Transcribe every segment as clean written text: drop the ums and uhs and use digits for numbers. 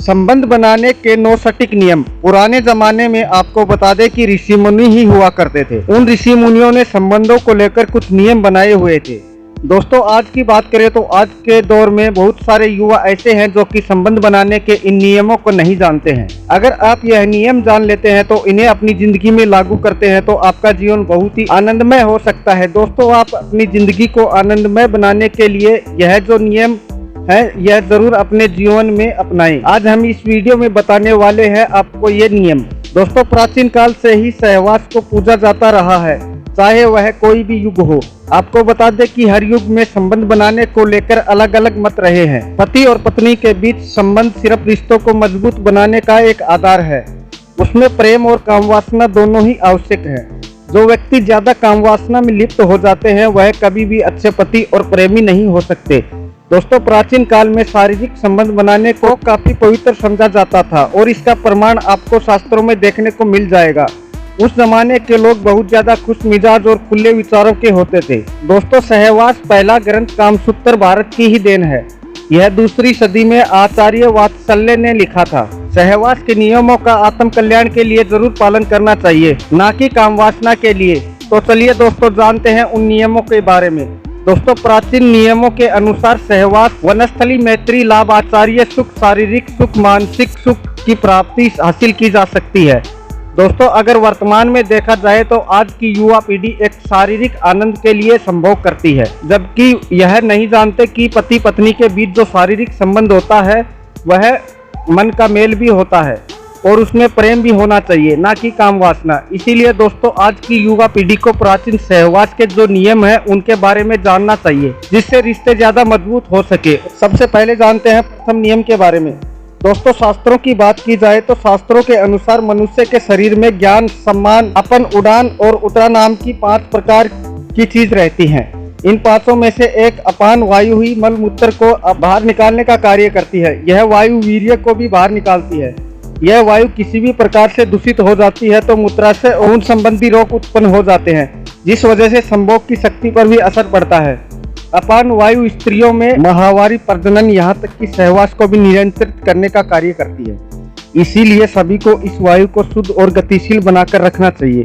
संबंध बनाने के 9 सटीक नियम। पुराने जमाने में आपको बता दें कि ऋषि मुनि ही हुआ करते थे। उन ऋषि मुनियों ने संबंधों को लेकर कुछ नियम बनाए हुए थे। दोस्तों, आज की बात करें तो आज के दौर में बहुत सारे युवा ऐसे हैं जो कि संबंध बनाने के इन नियमों को नहीं जानते हैं। अगर आप यह नियम जान लेते हैं तो इन्हें अपनी जिंदगी में लागू करते हैं तो आपका जीवन बहुत ही आनंदमय हो सकता है। दोस्तों, आप अपनी जिंदगी को आनंदमय बनाने के लिए यह जो नियम है यह जरूर अपने जीवन में अपनाएं। आज हम इस वीडियो में बताने वाले हैं आपको ये नियम। दोस्तों, प्राचीन काल से ही सहवास को पूजा जाता रहा है, चाहे वह कोई भी युग हो। आपको बता दें कि हर युग में संबंध बनाने को लेकर अलग अलग मत रहे हैं। पति और पत्नी के बीच संबंध सिर्फ रिश्तों को मजबूत बनाने का एक आधार है। उसमें प्रेम और कामवासना दोनों ही आवश्यक है। जो व्यक्ति ज्यादा कामवासना में लिप्त हो जाते हैं वह कभी भी अच्छे पति और प्रेमी नहीं हो सकते। दोस्तों, प्राचीन काल में शारीरिक संबंध बनाने को काफी पवित्र समझा जाता था और इसका प्रमाण आपको शास्त्रों में देखने को मिल जाएगा। उस जमाने के लोग बहुत ज्यादा खुश मिजाज और खुले विचारों के होते थे। दोस्तों, सहवास पहला ग्रंथ कामसूत्र भारत की ही देन है। यह 2री सदी में आचार्य वात्सल्य ने लिखा था। सहवास के नियमों का आत्म कल्याण के लिए जरूर पालन करना चाहिए, ना कि कामवासना के लिए। तो चलिए दोस्तों, जानते हैं उन नियमों के बारे में। दोस्तों, प्राचीन नियमों के अनुसार सहवास वनस्थली मैत्री लाभ आचार्य सुख, शारीरिक सुख, मानसिक सुख की प्राप्ति हासिल की जा सकती है। दोस्तों, अगर वर्तमान में देखा जाए तो आज की युवा पीढ़ी एक शारीरिक आनंद के लिए संभोग करती है, जबकि यह नहीं जानते कि पति पत्नी के बीच जो शारीरिक संबंध होता है वह मन का मेल भी होता है और उसमें प्रेम भी होना चाहिए, ना कि काम वासना। इसीलिए दोस्तों, आज की युवा पीढ़ी को प्राचीन सहवास के जो नियम है उनके बारे में जानना चाहिए, जिससे रिश्ते ज्यादा मजबूत हो सके। सबसे पहले जानते हैं प्रथम नियम के बारे में। दोस्तों, शास्त्रों की बात की जाए तो शास्त्रों के अनुसार मनुष्य के शरीर में ज्ञान, सम्मान, अपन, उड़ान और उतरा नाम की 5 प्रकार की चीज रहती हैं। इन 5 में से एक अपान वायु ही मल मूत्र को बाहर निकालने का कार्य करती है। यह वायु वीर्य को भी बाहर निकालती है। यह वायु किसी भी प्रकार से दूषित हो जाती है तो मूत्राशय और उन संबंधी रोग उत्पन्न हो जाते हैं, जिस वजह से संभोग की शक्ति पर भी असर पड़ता है। अपान वायु स्त्रियों में माहवारी, प्रजनन, यहाँ तक कि सहवास को भी नियंत्रित करने का कार्य करती है। इसीलिए सभी को इस वायु को शुद्ध और गतिशील बनाकर रखना चाहिए,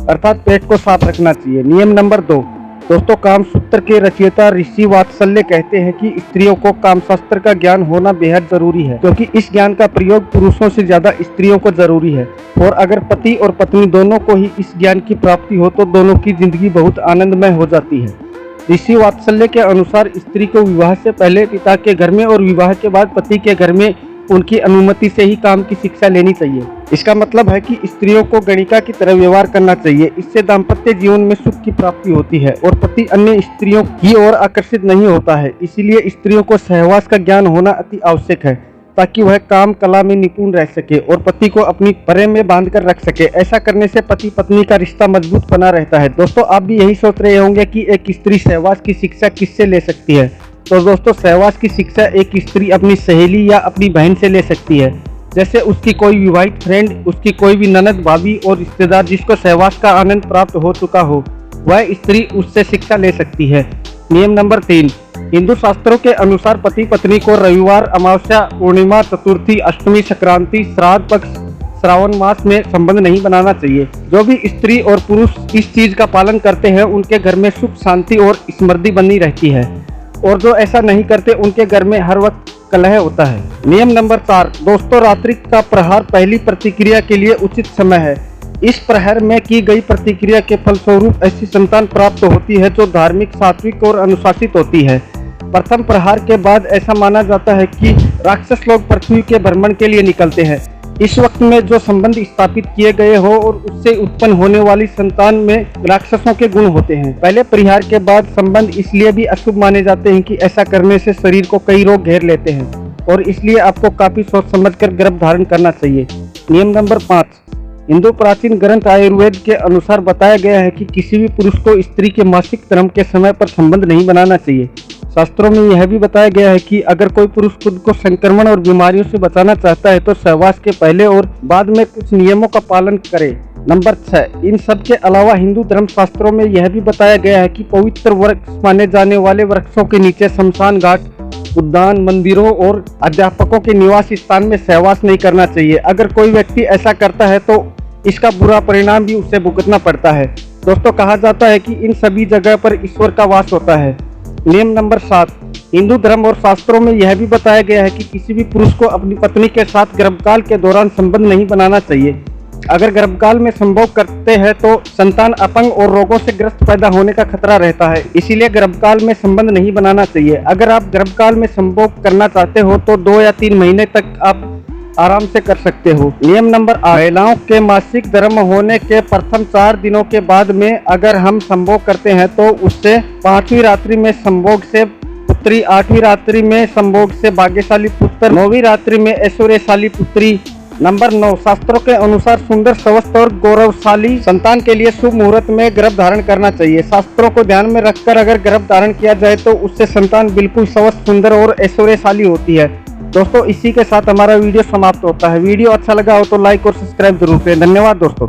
अर्थात पेट को साफ रखना चाहिए। नियम नंबर 2। दोस्तों, कामसूत्र के रचयिता ऋषि वात्सल्य कहते हैं कि स्त्रियों को कामशास्त्र का ज्ञान होना बेहद जरूरी है, क्योंकि इस ज्ञान का प्रयोग पुरुषों से ज्यादा स्त्रियों को जरूरी है। और अगर पति और पत्नी दोनों को ही इस ज्ञान की प्राप्ति हो तो दोनों की जिंदगी बहुत आनंदमय हो जाती है। ऋषि वात्सल्य के अनुसार स्त्री को विवाह से पहले पिता के घर में और विवाह के बाद पति के घर में उनकी अनुमति से ही काम की शिक्षा लेनी चाहिए। इसका मतलब है कि स्त्रियों को गणिका की तरह व्यवहार करना चाहिए। इससे दाम्पत्य जीवन में सुख की प्राप्ति होती है और पति अन्य स्त्रियों की ओर आकर्षित नहीं होता है। इसीलिए स्त्रियों को सहवास का ज्ञान होना अति आवश्यक है, ताकि वह काम कला में निपुण रह सके और पति को अपनी प्रेम में बांध कर रख सके। ऐसा करने से पति पत्नी का रिश्ता मजबूत बना रहता है। दोस्तों, आप भी यही सोच रहे होंगे कि एक स्त्री सहवास की शिक्षा किससे ले सकती है। तो दोस्तों, सहवास की शिक्षा एक स्त्री अपनी सहेली या अपनी बहन से ले सकती है। जैसे उसकी कोई विवाहित फ्रेंड, उसकी कोई भी ननद, भाभी और रिश्तेदार जिसको सहवास का आनंद प्राप्त हो चुका हो, वह स्त्री उससे शिक्षा ले सकती है। नियम नंबर 3। हिंदू शास्त्रों के अनुसार पति पत्नी को रविवार, अमावस्या, पूर्णिमा, चतुर्थी, अष्टमी, संक्रांति, श्राद्ध पक्ष, श्रावण मास में संबंध नहीं बनाना चाहिए। जो भी स्त्री और पुरुष इस चीज का पालन करते हैं उनके घर में सुख, शांति और समृद्धि बनी रहती है, और जो ऐसा नहीं करते उनके घर में हर वक्त कलह होता है। नियम नंबर 4। दोस्तों, रात्रि का प्रहार पहली प्रतिक्रिया के लिए उचित समय है। इस प्रहर में की गई प्रतिक्रिया के फलस्वरूप ऐसी संतान प्राप्त होती है जो धार्मिक, सात्विक और अनुशासित होती है। प्रथम प्रहार के बाद ऐसा माना जाता है कि राक्षस लोग पृथ्वी के भ्रमण के लिए निकलते हैं। इस वक्त में जो संबंध स्थापित किए गए हो और उससे उत्पन्न होने वाली संतान में राक्षसों के गुण होते हैं। पहले प्रहार के बाद संबंध इसलिए भी अशुभ माने जाते हैं कि ऐसा करने से शरीर को कई रोग घेर लेते हैं और इसलिए आपको काफी सोच समझकर गर्भ धारण करना चाहिए। नियम नंबर 5। हिंदू प्राचीन ग्रंथ आयुर्वेद के अनुसार बताया गया है कि किसी भी पुरुष को स्त्री के मासिक धर्म के समय पर संबंध नहीं बनाना चाहिए। शास्त्रों में यह भी बताया गया है कि अगर कोई पुरुष खुद को संक्रमण और बीमारियों से बचाना चाहता है तो सहवास के पहले और बाद में कुछ नियमों का पालन करे। नंबर 6। इन सब के अलावा हिंदू धर्म शास्त्रों में यह भी बताया गया है कि पवित्र वृक्ष माने जाने वाले वृक्षों के नीचे शमशान घाट उद्यान, मंदिरों और अध्यापकों के निवास स्थान में सहवास नहीं करना चाहिए। अगर कोई व्यक्ति ऐसा करता है तो इसका बुरा परिणाम भी उसे भुगतना पड़ता है। दोस्तों, कहा जाता है कि इन सभी जगह पर ईश्वर का वास होता है। नियम नंबर 7, हिंदू धर्म और शास्त्रों में यह भी बताया गया है कि किसी भी पुरुष को अपनी पत्नी के साथ गर्भकाल के दौरान संबंध नहीं बनाना चाहिए। अगर गर्भकाल में संभोग करते हैं तो संतान अपंग और रोगों से ग्रस्त पैदा होने का खतरा रहता है, इसीलिए गर्भकाल में संबंध नहीं बनाना चाहिए। अगर आप गर्भकाल में संभोग करना चाहते हो तो 2 या 3 महीने तक आप आराम से कर सकते हो। नियम नंबर 8, महिलाओं के मासिक धर्म होने के प्रथम 4 दिनों के बाद में अगर हम संभोग करते हैं तो उससे 5वीं रात्रि में संभोग से पुत्री, 8वीं रात्रि में संभोग से भाग्यशाली पुत्र, 9वीं रात्रि में ऐश्वर्यशाली पुत्री। नंबर 9, शास्त्रों के अनुसार सुंदर, स्वस्थ और गौरवशाली संतान के लिए शुभ मुहूर्त में गर्भ धारण करना चाहिए। शास्त्रों को ध्यान में रखकर अगर गर्भ धारण किया जाए तो उससे संतान बिल्कुल स्वस्थ, सुंदर और ऐश्वर्यशाली होती है। दोस्तों, इसी के साथ हमारा वीडियो समाप्त होता है। वीडियो अच्छा लगा हो तो लाइक और सब्सक्राइब जरूर करें। धन्यवाद दोस्तों।